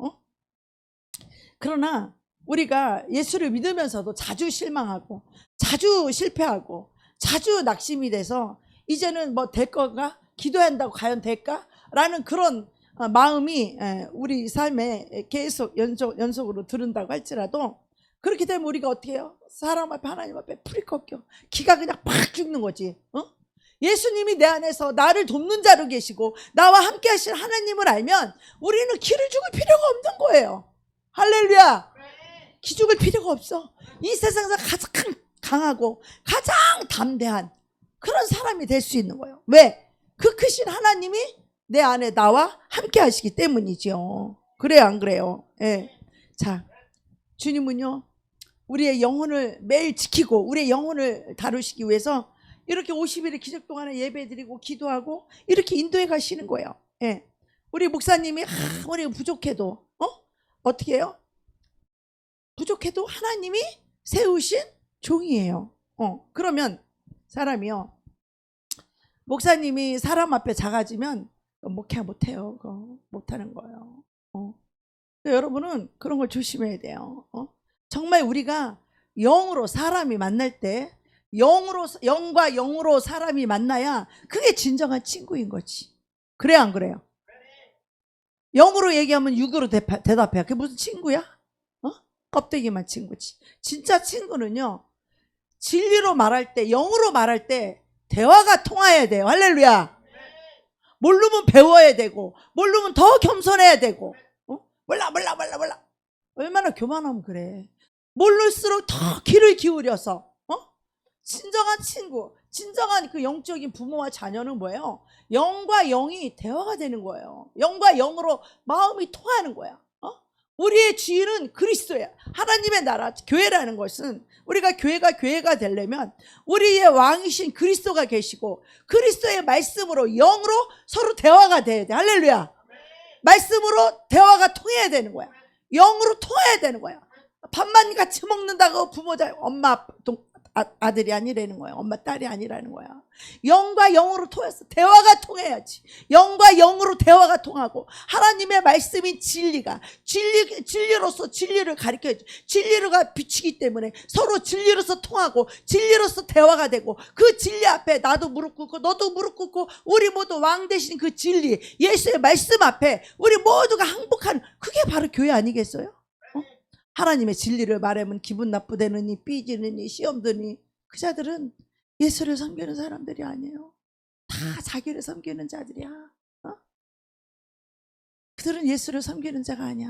그러나 우리가 예수를 믿으면서도 자주 실망하고 자주 실패하고 자주 낙심이 돼서 이제는 뭐 될 거가? 기도한다고 과연 될까? 라는 그런 마음이 우리 삶에 계속 연속으로 들은다고 할지라도 그렇게 되면 우리가 어떻게 해요? 사람 앞에 하나님 앞에 풀이 꺾여 기가 그냥 팍 죽는 거지. 예수님이 내 안에서 나를 돕는 자로 계시고 나와 함께 하실 하나님을 알면 우리는 기를 죽을 필요가 없는 거예요. 할렐루야. 기 죽을 필요가 없어. 이 세상에서 가장 강하고 가장 담대한 그런 사람이 될 수 있는 거예요. 왜? 그 크신 하나님이 내 안에 나와 함께 하시기 때문이죠. 그래요 안 그래요? 예. 자, 주님은요 우리의 영혼을 매일 지키고 우리의 영혼을 다루시기 위해서 이렇게 50일의 기적 동안에 예배드리고 기도하고 이렇게 인도해 가시는 거예요. 예. 우리 목사님이 우리가 부족해도 어떻게 해요? 부족해도 하나님이 세우신 종이에요. 그러면 사람이요 목사님이 사람 앞에 작아지면 못해요. 그거 못하는 거예요. 여러분은 그런 걸 조심해야 돼요. 정말 우리가 영으로 사람이 만날 때 영과 영으로 사람이 만나야 그게 진정한 친구인 거지. 그래 안 그래요? 영으로 얘기하면 육으로 대답해. 그게 무슨 친구야? 껍데기만 친구지. 진짜 친구는요 진리로 말할 때 영으로 말할 때 대화가 통해야 돼요. 할렐루야. 모르면 배워야 되고 모르면 더 겸손해야 되고 몰라 얼마나 교만하면 그래. 모를수록 더 귀를 기울여서 진정한 친구 진정한 그 영적인 부모와 자녀는 뭐예요? 영과 영이 대화가 되는 거예요. 영과 영으로 마음이 통하는 거야. 우리의 주인은 그리스도야. 하나님의 나라 교회라는 것은 우리가 교회가 되려면 우리의 왕이신 그리스도가 계시고 그리스도의 말씀으로 영으로 서로 대화가 돼야 돼. 할렐루야. 말씀으로 대화가 통해야 되는 거야. 영으로 통해야 되는 거야. 밥만 같이 먹는다고 부모자 엄마 아들이 아니라는 거야. 엄마 딸이 아니라는 거야. 영과 영으로 통해서 대화가 통해야지. 영과 영으로 대화가 통하고 하나님의 말씀인 진리로서 진리를 가르쳐야지. 진리가 비치기 때문에 서로 진리로서 통하고 진리로서 대화가 되고 그 진리 앞에 나도 무릎 꿇고 너도 무릎 꿇고 우리 모두 왕 되신 그 진리 예수의 말씀 앞에 우리 모두가 항복하는 그게 바로 교회 아니겠어요? 하나님의 진리를 말하면 기분 나쁘다느니 삐지느니 시험 드니 그 자들은 예수를 섬기는 사람들이 아니에요. 다 자기를 섬기는 자들이야. 그들은 예수를 섬기는 자가 아니야.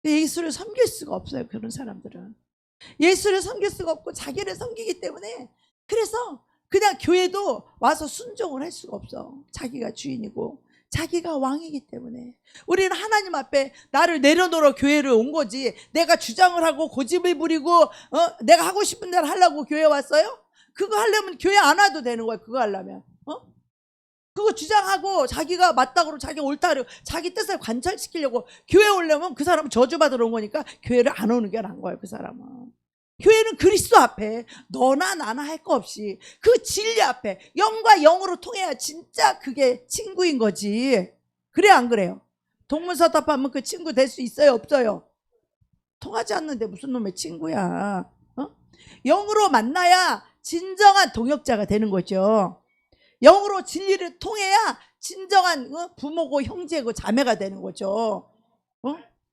예수를 섬길 수가 없어요. 그런 사람들은 예수를 섬길 수가 없고 자기를 섬기기 때문에 그래서 그냥 교회도 와서 순종을 할 수가 없어. 자기가 주인이고 자기가 왕이기 때문에. 우리는 하나님 앞에 나를 내려놓으러 교회를 온 거지 내가 주장을 하고 고집을 부리고 내가 하고 싶은 대로 하려고 교회 왔어요? 그거 하려면 교회 안 와도 되는 거야. 그거 하려면 그거 주장하고 자기가 맞다고 자기가 옳다고 자기 뜻을 관철시키려고 교회 오려면 그 사람은 저주받으러 온 거니까 교회를 안 오는 게 나은 거예요. 그 사람은. 교회는 그리스도 앞에 너나 나나 할 거 없이 그 진리 앞에 영과 영으로 통해야 진짜 그게 친구인 거지. 그래 안 그래요? 동문서답하면 그 친구 될 수 있어요 없어요? 통하지 않는데 무슨 놈의 친구야. 영으로 만나야 진정한 동역자가 되는 거죠. 영으로 진리를 통해야 진정한 부모고 형제고 자매가 되는 거죠.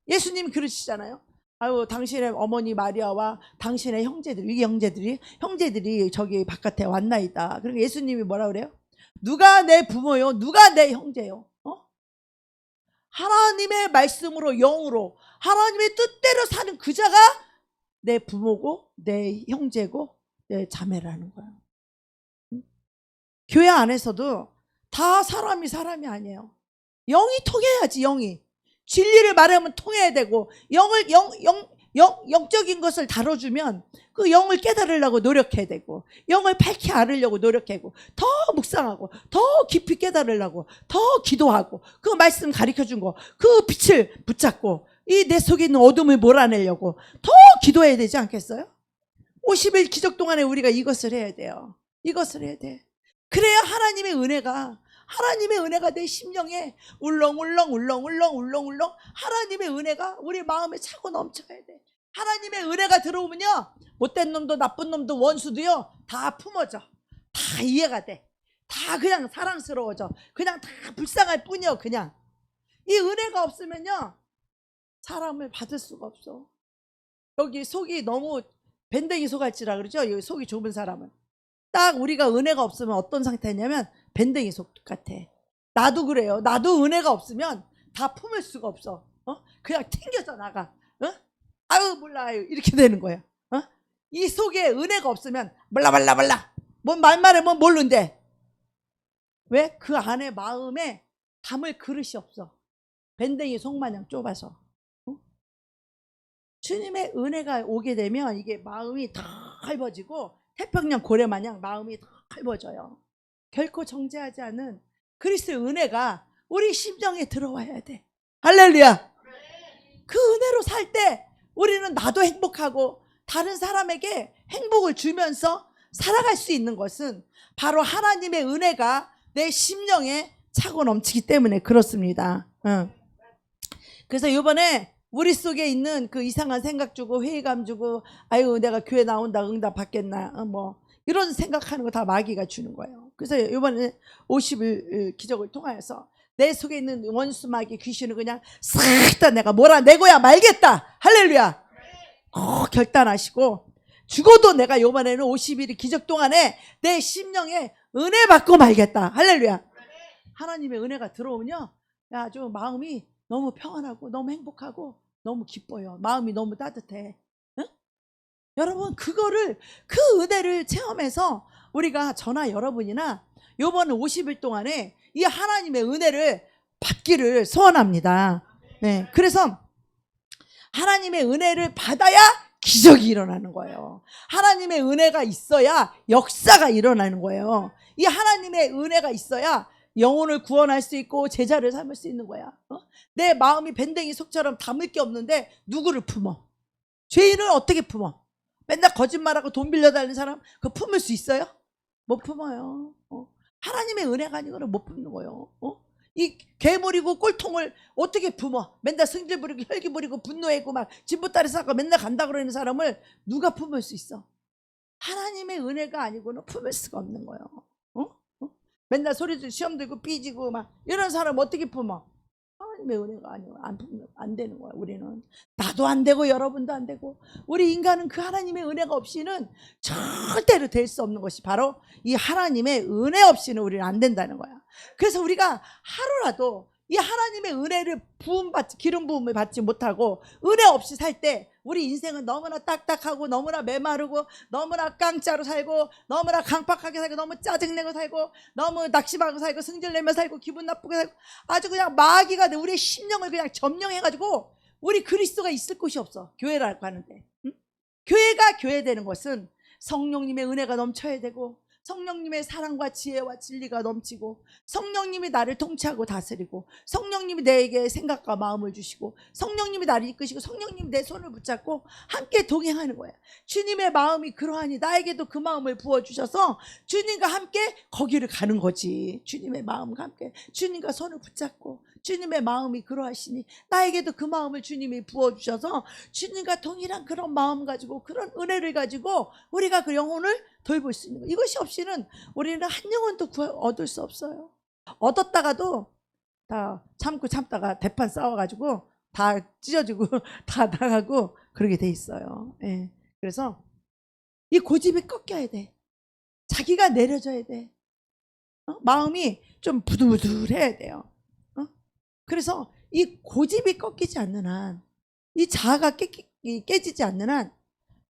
예수님이 그러시잖아요. 아유, 당신의 어머니 마리아와 당신의 형제들이 저기 바깥에 왔나이다. 그리고 예수님이 뭐라 그래요? 누가 내 부모요? 누가 내 형제요? 하나님의 말씀으로, 영으로 하나님의 뜻대로 사는 그 자가 내 부모고 내 형제고 내 자매라는 거예요. 교회 안에서도 다 사람이 아니에요. 영이 통해야지. 영이 진리를 말하면 통해야 되고, 영적인 것을 다뤄주면 그 영을 깨달으려고 노력해야 되고, 영을 밝히 알으려고 노력하고, 더 묵상하고, 더 깊이 깨달으려고 더 기도하고, 그 말씀 가르쳐준 거, 그 빛을 붙잡고, 이 내 속에 있는 어둠을 몰아내려고 더 기도해야 되지 않겠어요? 50일 기적 동안에 우리가 이것을 해야 돼요. 이것을 해야 돼. 그래야 하나님의 은혜가 내 심령에 울렁울렁 하나님의 은혜가 우리 마음에 차고 넘쳐야 돼. 하나님의 은혜가 들어오면요, 못된 놈도 나쁜 놈도 원수도요 다 품어져. 다 이해가 돼. 다 그냥 사랑스러워져. 그냥 다 불쌍할 뿐이요. 그냥 이 은혜가 없으면요 사람을 받을 수가 없어. 여기 속이 너무 밴댕이 속알지라 그러죠. 여기 속이 좁은 사람은 딱 우리가 은혜가 없으면 어떤 상태냐면 밴댕이 속 같아. 나도 그래요. 나도 은혜가 없으면 다 품을 수가 없어. 그냥 튕겨져 나가. 아유 몰라요 이렇게 되는 거야. 이 속에 은혜가 없으면 몰라. 뭔 말하면 모르는데 왜? 그 안에 마음에 담을 그릇이 없어. 밴댕이 속마냥 좁아서. 주님의 은혜가 오게 되면 이게 마음이 다 넓어지고 태평양 고래 마냥 마음이 다 넓어져요. 결코 정죄하지 않은 그리스도의 은혜가 우리 심정에 들어와야 돼. 할렐루야. 그 은혜로 살 때 우리는 나도 행복하고 다른 사람에게 행복을 주면서 살아갈 수 있는 것은 바로 하나님의 은혜가 내 심령에 차고 넘치기 때문에 그렇습니다. 그래서 이번에 우리 속에 있는 그 이상한 생각 주고 회의감 주고, 아유 내가 교회 나온다 응답 받겠나, 뭐 이런 생각하는 거 다 마귀가 주는 거예요. 그래서 이번에 50일 기적을 통하여서 내 속에 있는 원수 마귀 귀신을 그냥 싹 다 내가 몰아내고야 말겠다. 할렐루야. 결단하시고, 죽어도 내가 이번에는 50일의 기적 동안에 내 심령에 은혜 받고 말겠다. 할렐루야. 하나님의 은혜가 들어오면요 아주 마음이 너무 평안하고 너무 행복하고 너무 기뻐요. 마음이 너무 따뜻해. 여러분 그 은혜를 체험해서 우리가 저나 여러분이나 이번 50일 동안에 이 하나님의 은혜를 받기를 소원합니다. 네, 그래서 하나님의 은혜를 받아야 기적이 일어나는 거예요. 하나님의 은혜가 있어야 역사가 일어나는 거예요. 이 하나님의 은혜가 있어야 영혼을 구원할 수 있고 제자를 삼을 수 있는 거야. 내 마음이 밴댕이 속처럼 담을 게 없는데 누구를 품어? 죄인을 어떻게 품어? 맨날 거짓말하고 돈 빌려달라는 사람 그거 품을 수 있어요? 못 품어요. 하나님의 은혜가 아니고는 못 품는 거예요. 이 괴물이고 꼴통을 어떻게 품어? 맨날 승질 부리고 혈기 부리고 분노하고 막 진보따리 싸고 맨날 간다 그러는 사람을 누가 품을 수 있어? 하나님의 은혜가 아니고는 품을 수가 없는 거예요. 맨날 소리도 시험 들고 삐지고 막 이런 사람 어떻게 품어? 하나님의 은혜가 아니고 안 되는 거야. 우리는 나도 안 되고 여러분도 안 되고 우리 인간은 그 하나님의 은혜가 없이는 절대로 될 수 없는 것이 바로 이 하나님의 은혜 없이는 우리는 안 된다는 거야. 그래서 우리가 하루라도 이 하나님의 은혜를 기름 부음을 받지 못하고 은혜 없이 살 때 우리 인생은 너무나 딱딱하고 너무나 메마르고 너무나 깡짜로 살고 너무나 강팍하게 살고 너무 짜증내고 살고 너무 낙심하고 살고 승질내며 살고 기분 나쁘게 살고 아주 그냥 마귀가 우리의 심령을 그냥 점령해가지고 우리 그리스도가 있을 곳이 없어. 교회라고 하는데 교회가 교회되는 것은 성령님의 은혜가 넘쳐야 되고 성령님의 사랑과 지혜와 진리가 넘치고 성령님이 나를 통치하고 다스리고 성령님이 내게 생각과 마음을 주시고 성령님이 나를 이끄시고 성령님이 내 손을 붙잡고 함께 동행하는 거야. 주님의 마음이 그러하니 나에게도 그 마음을 부어주셔서 주님과 함께 거기를 가는 거지. 주님의 마음과 함께 주님과 손을 붙잡고 주님의 마음이 그러하시니 나에게도 그 마음을 주님이 부어주셔서 주님과 동일한 그런 마음 가지고 그런 은혜를 가지고 우리가 그 영혼을 돌볼 수 있는 거예요. 이것이 없이는 우리는 한 영혼도 얻을 수 없어요. 얻었다가도 다 참다가 대판 싸워가지고 다 찢어지고 다 나가고 그러게 돼 있어요. 예. 그래서 이 고집이 꺾여야 돼. 자기가 내려져야 돼. 마음이 좀 부들부들해야 돼요. 그래서 이 고집이 꺾이지 않는 한, 이 자아가 깨지지 않는 한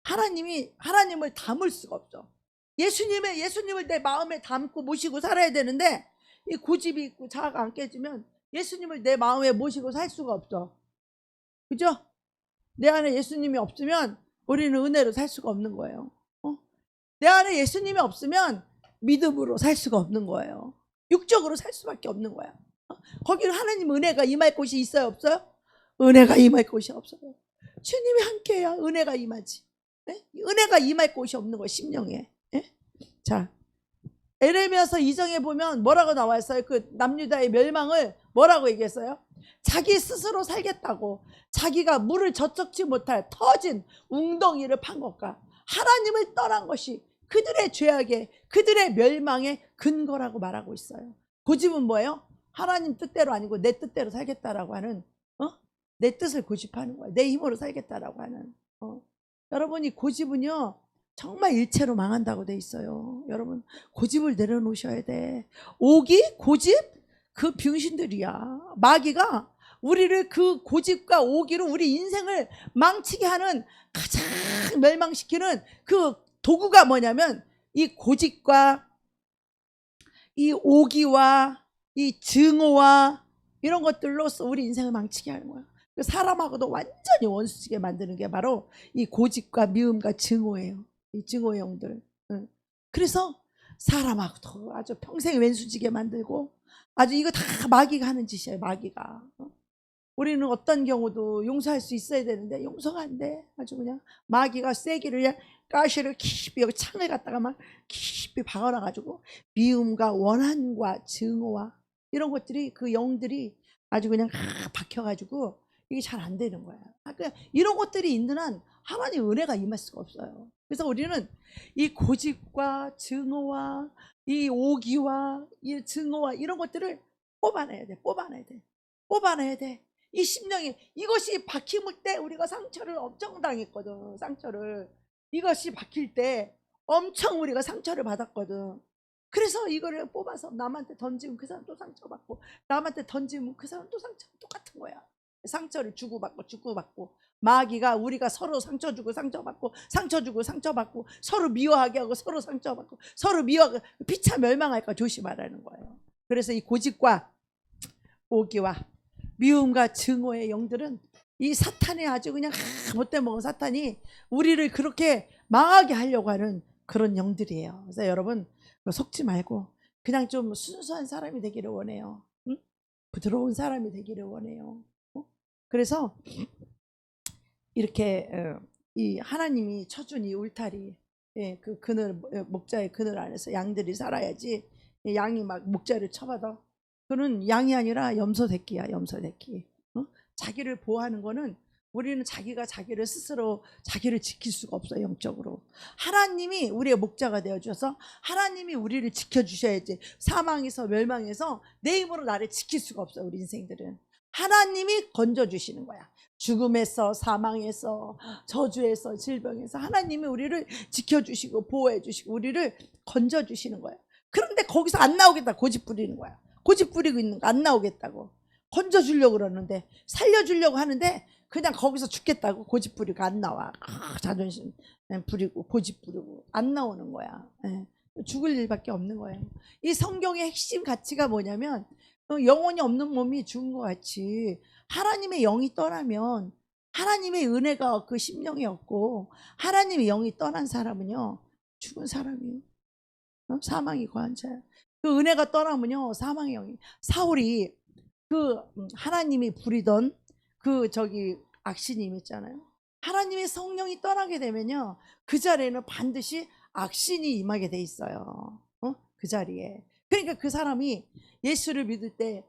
하나님을 담을 수가 없죠. 예수님을 내 마음에 담고 모시고 살아야 되는데 이 고집이 있고 자아가 안 깨지면 예수님을 내 마음에 모시고 살 수가 없죠. 그죠? 내 안에 예수님이 없으면 우리는 은혜로 살 수가 없는 거예요. 내 안에 예수님이 없으면 믿음으로 살 수가 없는 거예요. 육적으로 살 수밖에 없는 거야. 거기는 하나님 은혜가 임할 곳이 있어요, 없어요? 은혜가 임할 곳이 없어요. 주님이 함께해야 은혜가 임하지. 네? 은혜가 임할 곳이 없는 거예요, 심령에. 네? 자, 에레미야서 2장에 보면 뭐라고 나와 있어요? 그 남유다의 멸망을 뭐라고 얘기했어요? 자기 스스로 살겠다고 자기가 물을 젖적지 못할 터진 웅덩이를 판 것과 하나님을 떠난 것이 그들의 죄악에 그들의 멸망의 근거라고 말하고 있어요. 고집은 뭐예요? 하나님 뜻대로 아니고 내 뜻대로 살겠다라고 하는 내 뜻을 고집하는 거예요. 내 힘으로 살겠다라고 하는 여러분 이 고집은요 정말 일체로 망한다고 돼 있어요. 여러분 고집을 내려놓으셔야 돼. 오기, 고집 그 병신들이야. 마귀가 우리를 그 고집과 오기로 우리 인생을 망치게 하는 가장 멸망시키는 그 도구가 뭐냐면 이 고집과 이 오기와 이 증오와 이런 것들로서 우리 인생을 망치게 하는 거야. 사람하고도 완전히 원수지게 만드는 게 바로 이 고집과 미움과 증오예요. 이 증오의 영들. 그래서 사람하고도 아주 평생 왼수지게 만들고 아주 이거 다 마귀가 하는 짓이에요. 마귀가. 우리는 어떤 경우도 용서할 수 있어야 되는데 용서가 안 돼. 아주 그냥 마귀가 쐐기를 가시를 깊이 여기 창을 갖다가 막 깊이 박아놔가지고 미움과 원한과 증오와 이런 것들이 그 영들이 아주 그냥 박혀가지고 이게 잘 안 되는 거야. 그러니까 이런 것들이 있는 한 하나님 은혜가 임할 수가 없어요. 그래서 우리는 이 고집과 증오와 이 오기와 이 증오와 이런 것들을 뽑아내야 돼. 뽑아내야 돼. 이 심령이 이것이 박힘을 때 우리가 상처를 엄청 당했거든. 상처를 이것이 박힐 때 엄청 우리가 상처를 받았거든. 그래서 이거를 뽑아서 남한테 던지면 그 사람 또 상처받고 남한테 던지면 그 사람 또 상처 똑같은 거야. 상처를 주고받고 마귀가 우리가 서로 상처 주고 상처받고 서로 미워하게 하고 서로 상처받고 서로 미워하고 피차 멸망할까 조심하라는 거예요. 그래서 이 고집과 오기와 미움과 증오의 영들은 이 사탄이 아주 그냥 못돼 먹은 사탄이 우리를 그렇게 망하게 하려고 하는 그런 영들이에요. 그래서 여러분 속지 말고 그냥 좀 순수한 사람이 되기를 원해요. 응? 부드러운 사람이 되기를 원해요. 그래서 이렇게 이 하나님이 쳐준 이 울타리, 그 그늘 목자의 그늘 안에서 양들이 살아야지. 양이 막 목자를 쳐받아. 그는 양이 아니라 염소새끼야, 염소새끼. 자기를 보호하는 거는 우리는 자기가 자기를 스스로 자기를 지킬 수가 없어요. 영적으로 하나님이 우리의 목자가 되어주셔서 하나님이 우리를 지켜주셔야지. 사망에서 멸망에서 내 힘으로 나를 지킬 수가 없어요. 우리 인생들은 하나님이 건져주시는 거야. 죽음에서 사망에서 저주에서 질병에서 하나님이 우리를 지켜주시고 보호해주시고 우리를 건져주시는 거야. 그런데 거기서 안 나오겠다 고집 부리는 거야. 고집 부리고 있는 거 안 나오겠다고 건져주려고 그러는데 살려주려고 하는데 그냥 거기서 죽겠다고 고집 부리고 안 나와. 자존심 부리고 고집 부리고 안 나오는 거야. 죽을 일밖에 없는 거예요. 이 성경의 핵심 가치가 뭐냐면 영혼이 없는 몸이 죽은 것 같이 하나님의 영이 떠나면 하나님의 은혜가 그 심령에 없고 하나님의 영이 떠난 사람은요 죽은 사람이에요. 사망이 거한 자야. 그 은혜가 떠나면요 사망의 영이. 사울이 그 하나님이 부리던 그 악신임 있잖아요. 하나님의 성령이 떠나게 되면요 그 자리에는 반드시 악신이 임하게 돼 있어요. 그 자리에. 그러니까 그 사람이 예수를 믿을 때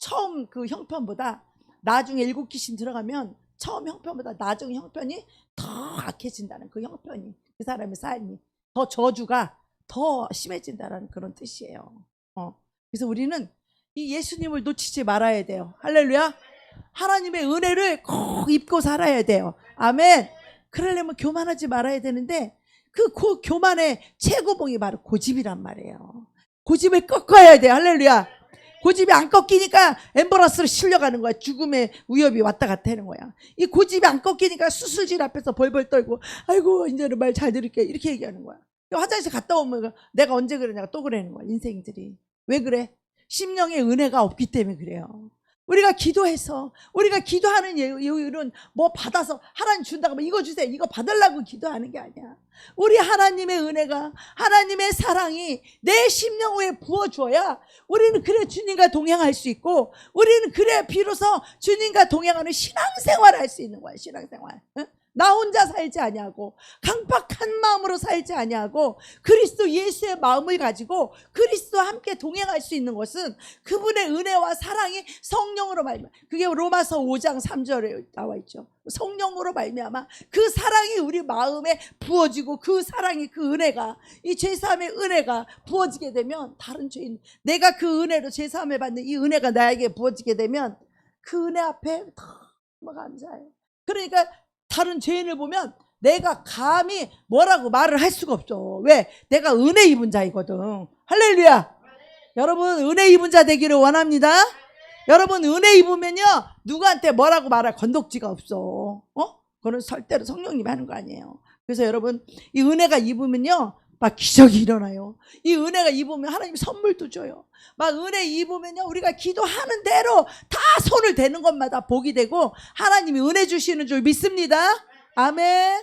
처음 그 형편보다 나중에 7 귀신 들어가면 처음 형편보다 나중 형편이 더 악해진다는, 그 형편이, 그 사람의 삶이 더 저주가 더 심해진다는 그런 뜻이에요. 그래서 우리는 이 예수님을 놓치지 말아야 돼요. 할렐루야. 하나님의 은혜를 꼭 입고 살아야 돼요. 아멘. 그러려면 교만하지 말아야 되는데, 그 교만의 최고봉이 바로 고집이란 말이에요. 고집을 꺾어야 돼요. 할렐루야. 고집이 안 꺾이니까 앰뷸런스로 실려가는 거야. 죽음의 위협이 왔다 갔다 하는 거야. 이 고집이 안 꺾이니까 수술실 앞에서 벌벌 떨고, 아이고 이제는 말 잘 들을게, 이렇게 얘기하는 거야. 화장실 갔다 오면 내가 언제 그러냐고 또 그러는 거야. 인생들이 왜 그래? 심령의 은혜가 없기 때문에 그래요. 우리가 기도해서, 우리가 기도하는 이유는 뭐 받아서 하나님 준다고 뭐 이거 주세요, 이거 받으려고 기도하는 게 아니야. 우리 하나님의 은혜가, 하나님의 사랑이 내 심령 위에 부어줘야 우리는 그래 주님과 동행할 수 있고, 우리는 그래 비로소 주님과 동행하는 신앙생활을 할 수 있는 거야. 신앙생활. 응? 나 혼자 살지 아니하고 강팍한 마음으로 살지 아니하고 그리스도 예수의 마음을 가지고 그리스도와 함께 동행할 수 있는 것은 그분의 은혜와 사랑이 성령으로 말미암아, 그게 로마서 5장 3절에 나와 있죠. 성령으로 말미암아 그 사랑이 우리 마음에 부어지고, 그 사랑이, 그 은혜가, 이 죄사함의 은혜가 부어지게 되면, 다른 죄인, 내가 그 은혜로 죄사함을 받는 이 은혜가 나에게 부어지게 되면 그 은혜 앞에 너무 감사해요. 그러니까 다른 죄인을 보면 내가 감히 뭐라고 말을 할 수가 없죠. 왜? 내가 은혜 입은 자이거든. 할렐루야. 여러분 은혜 입은 자 되기를 원합니다. 여러분 은혜 입으면요 누구한테 뭐라고 말할 건덕지가 없어. 그거는 절대로 성령님이 하는 거 아니에요. 그래서 여러분 이 은혜가 입으면요 막 기적이 일어나요. 이 은혜가 입으면 하나님 선물도 줘요. 막 은혜 입으면요 우리가 기도하는 대로 다 손을 대는 것마다 복이 되고 하나님이 은혜 주시는 줄 믿습니다. 아멘.